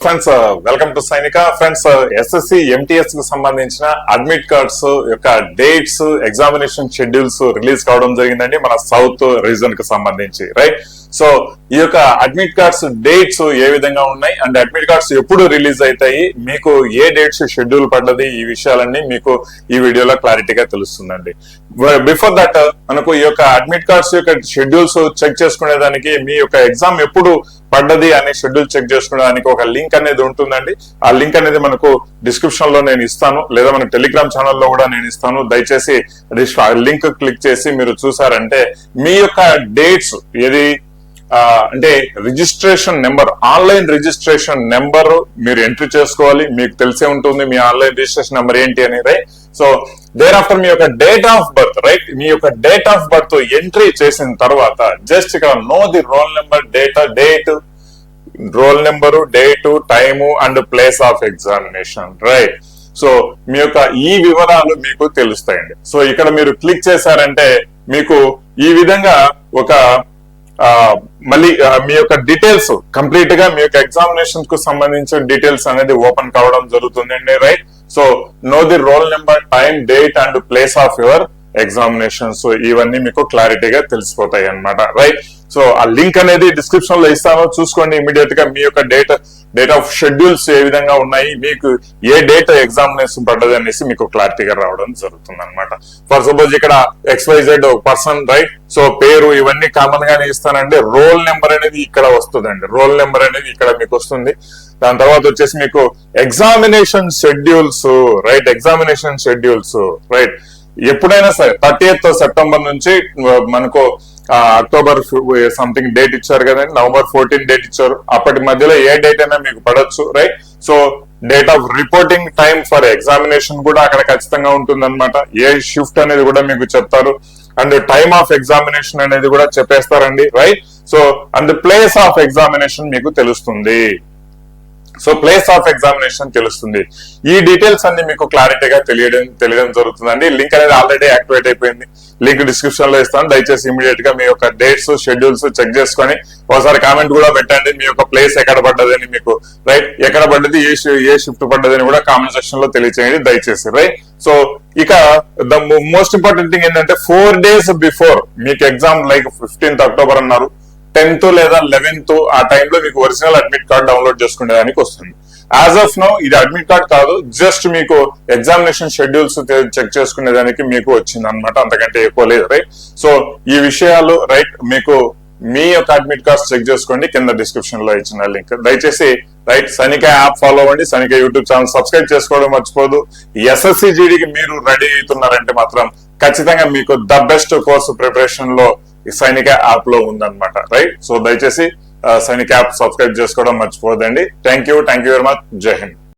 Friends welcome to సైనిక. Friends SSC MTS కు సంబంధించిన అడ్మిట్ కార్డ్స్ యొక్క డేట్స్, ఎగ్జామినేషన్ షెడ్యూల్స్ రిలీజ్ కావడం జరిగిందండి మన సౌత్ రీజన్ కు సంబంధించి. రైట్, సో ఈ యొక్క అడ్మిట్ కార్డ్స్ డేట్స్ ఏ విధంగా ఉన్నాయి అండ్ అడ్మిట్ కార్డ్స్ ఎప్పుడు రిలీజ్ అవుతాయి, మీకు ఏ డేట్స్ షెడ్యూల్ పడ్డది, ఈ విషయాలన్నీ మీకు ఈ వీడియోలో క్లారిటీగా తెలుస్తుందండి. బిఫోర్ దట్ మనకు ఈ యొక్క అడ్మిట్ కార్డ్స్ యొక్క షెడ్యూల్స్ చెక్ చేసుకునేదానికి, మీ యొక్క ఎగ్జామ్ ఎప్పుడు పడ్డది అనే షెడ్యూల్ చెక్ చేసుకోవడానికి ఒక లింక్ అనేది ఉంటుందండి. ఆ లింక్ అనేది మనకు డిస్క్రిప్షన్ లో నేను ఇస్తాను, లేదా మన టెలిగ్రామ్ ఛానల్లో కూడా నేను ఇస్తాను. దయచేసి లింక్ క్లిక్ చేసి మీరు చూసారంటే మీ యొక్క డేట్స్ ఏది అంటే registration number, online registration number మీరు ఎంట్రీ చేసుకోవాలి. మీకు తెలిసే ఉంటుంది మీ ఆన్లైన్ రిజిస్ట్రేషన్ నెంబర్ ఏంటి అని. రైట్, సో దేర్ ఆఫ్టర్ మీ యొక్క డేట్ ఆఫ్ బర్త్, రైట్, మీ యొక్క డేట్ ఆఫ్ బర్త్ ఎంట్రీ చేసిన తర్వాత జస్ట్ ఇక్కడ know the roll number, date, roll number, date, time and place of examination. Right, so మీ యొక్క ఈ వివరాలు మీకు తెలుస్తాయండి. సో ఇక్కడ మీరు క్లిక్ చేశారంటే మీకు ఈ విధంగా ఒక మళ్ళీ మీ యొక్క డీటెయిల్స్ కంప్లీట్ గా మీ యొక్క ఎగ్జామినేషన్ కు సంబంధించిన డీటెయిల్స్ అనేది ఓపెన్ కావడం జరుగుతుందండి. Right, so no the roll number, time, date and place of your examination. So ఇవన్నీ మీకు క్లారిటీగా తెలిసిపోతాయి అన్నమాట. రైట్, సో ఆ లింక్ అనేది డిస్క్రిప్షన్ లో ఇస్తాను, చూసుకోండి ఇమీడియట్ గా. మీ యొక్క డేట్ ఆఫ్ షెడ్యూల్స్ ఏ విధంగా ఉన్నాయి, మీకు ఏ డేట్ ఎగ్జామినేషన్ పడ్డది అనేసి మీకు క్లారిటీగా రావడం జరుగుతుంది అనమాట. ఫర్ సపోజ్ ఇక్కడ XYZ పర్సన్, రైట్, సో పేరు ఇవన్నీ కామన్ గానే ఇస్తానండి. రోల్ నెంబర్ అనేది ఇక్కడ వస్తుందండి, రోల్ నెంబర్ అనేది ఇక్కడ మీకు వస్తుంది. దాని తర్వాత వచ్చేసి మీకు examination schedules, right, examination schedules, right, ఎప్పుడైనా సరే 30th సెప్టెంబర్ నుంచి మనకు అక్టోబర్ సంథింగ్ డేట్ ఇచ్చారు కదండి, నవంబర్ 14 డేట్ ఇచ్చారు. అప్పటి మధ్యలో ఏ డేట్ అయినా మీకు పడొచ్చు. Right, so date of reporting time for examination కూడా అక్కడ ఖచ్చితంగా ఉంటుంది అనమాట. ఏ షిఫ్ట్ అనేది కూడా మీకు చెప్తారు అండ్ టైమ్ ఆఫ్ ఎగ్జామినేషన్ అనేది కూడా చెప్పేస్తారండి. Right, so and place of examination మీకు తెలుస్తుంది. సో ప్లేస్ ఆఫ్ ఎగ్జామినేషన్ తెలుస్తుంది. ఈ డీటెయిల్స్ అన్ని మీకు క్లారిటీగా తెలియడం జరుగుతుందండి. లింక్ అనేది ఆల్రెడీ యాక్టివేట్ అయిపోయింది, లింక్ డిస్క్రిప్షన్ లో ఇస్తాను. దయచేసి ఇమీడియట్ గా మీ యొక్క డేట్స్, షెడ్యూల్స్ చెక్ చేసుకొని ఒకసారి కామెంట్ కూడా పెట్టండి. మీ యొక్క ప్లేస్ ఎక్కడ పడ్డదని మీకు, రైట్, ఎక్కడ పడ్డది, ఏ షిఫ్ట్ పడ్డదని కూడా కామెంట్ సెక్షన్ లో తెలియచేయండి దయచేసి. రైట్, సో ఇక ద మోస్ట్ ఇంపార్టెంట్ థింగ్ ఏంటంటే 4 days బిఫోర్ మీకు ఎగ్జామ్, లైక్ 15th అక్టోబర్ అన్నారు, 10th లేదా 11th ఆ టైంలో మీకు ఒరిజినల్ అడ్మిట్ కార్డ్ డౌన్లోడ్ చేసుకునేదానికి వస్తుంది. యాజ్ ఆఫ్ నౌ ఇది అడ్మిట్ కార్డ్ కాదు, జస్ట్ మీకు ఎగ్జామినేషన్ షెడ్యూల్స్ చెక్ చేసుకునేదానికి మీకు వచ్చింది అనమాట, అంతకంటే ఎక్కువ లేదు. రైట్, సో ఈ విషయాలు, రైట్, మీకు మీ యొక్క అడ్మిట్ కార్డ్స్ చెక్ చేసుకోండి, కింద డిస్క్రిప్షన్ లో ఇచ్చిన లింక్. దయచేసి రైట్, సైనిక యాప్ ఫాలో అవ్వండి, సైనిక యూట్యూబ్ ఛానల్ సబ్స్క్రైబ్ చేసుకోవడం మర్చిపోదు. SSC GDకి మీరు రెడీ అవుతున్నారంటే మాత్రం ఖచ్చితంగా మీకు ద బెస్ట్ కోర్సు ప్రిపరేషన్ లో సైనిక యాప్ లో ఉందన్నమాట. రైట్, సో దయచేసి సైనిక యాప్ సబ్స్క్రైబ్ చేసుకోవడం మర్చిపోదండి. Thank you very much. Jai Hind.